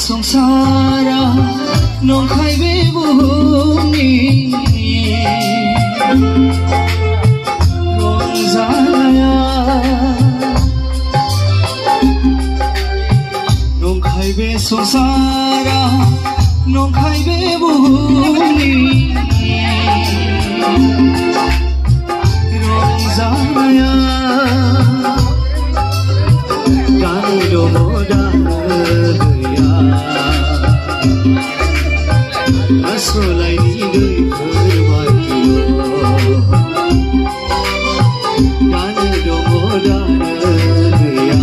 संसारा नंखाय बे बुहुमनि रंजानाया नंखाय बे संसारा नंखाय बे बुहुमनि रंजानाया गान दङ आसलायनि दैफोर बायदियाव दानो दङ दानो गैया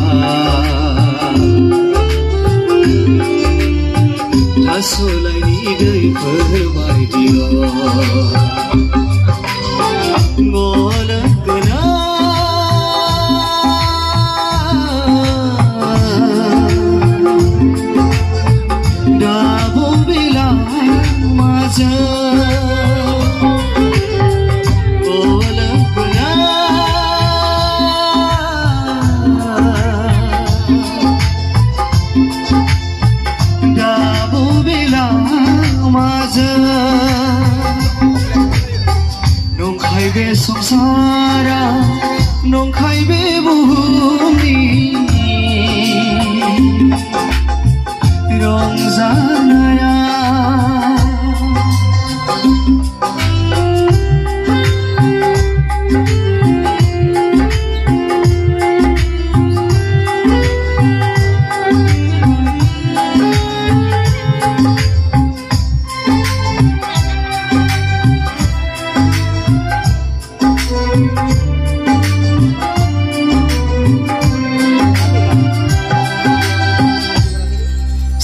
आसलायनि दैफोर बायदियाव गलगोना नंखाय बे संसारा नंखाय बे बुहुमनि रंजानाया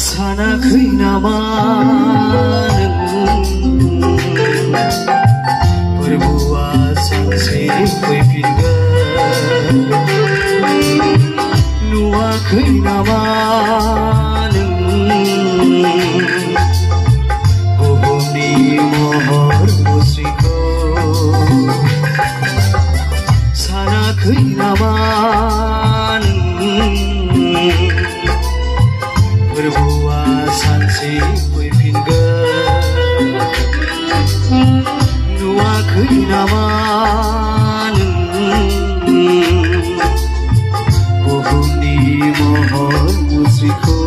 सानाखै नामा फोरबोआ सानसे फैफिनगोन नुवाखै नामा बुहुमनि महर मुस्रिखौ सानाखै नामा फोरबोआ सानसे फैफिनगोन नुवाखै नामा बुहुमनि महर मुस्रिखौ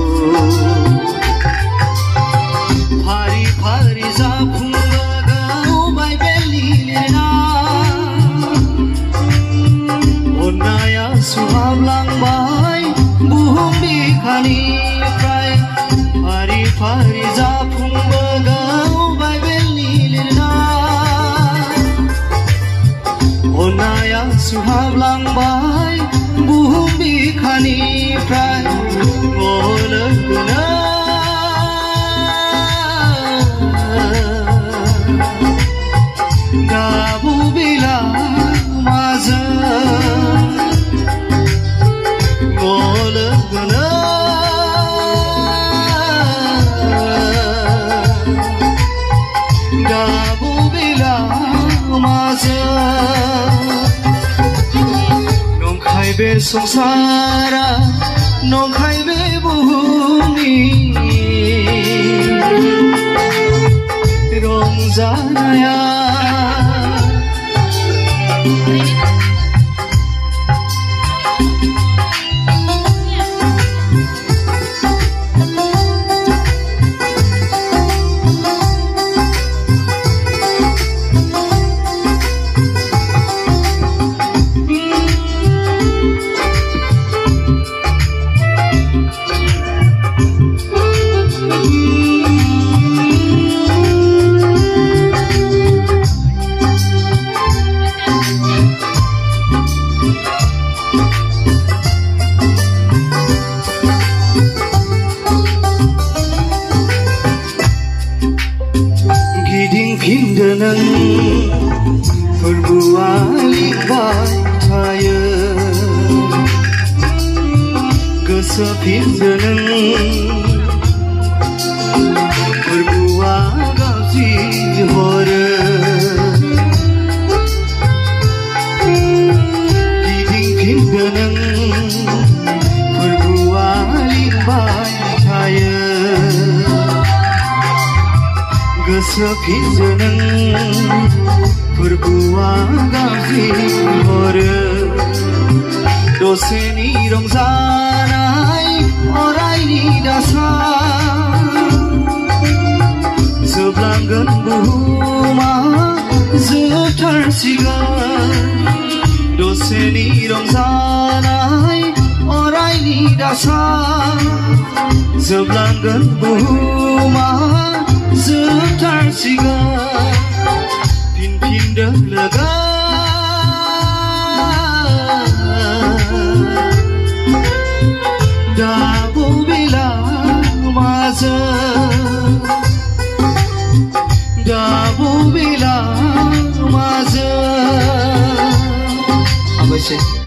फारि फारि जाफुंगाबाय बे लिरनाय अननाया सुहाबलांबाय बुहुम बिखानिफ्राय फारि फारि जाफुंगाबाय बे लिरनाय अननाया सुहाबलांबाय बुहुम बिखानिफ्राय गलगोना गाबु बिलामाजों गलगोना गाबु बिलामाजों नंखाय बे संसारा नंखाय बे बुहुमनि रंजानाया गिदिंफिनदो नों फोरबोआ लिरबाय थायो गोसोफिनदो नों फोरबोआ गाज्रि हरो गिदिंफिनदो नों फोरबोआ लिरबाय थायो Sefinsir nang Forbua gaji hore Doseni rongsanai Orai ni dasar Seblanggan buhuma Zetar sigar Doseni rongsanai Orai ni dasar Seblanggan buhuma Zetar sigar Pin-pin dah lega Dah bila masa Dah bila masa Apa sih?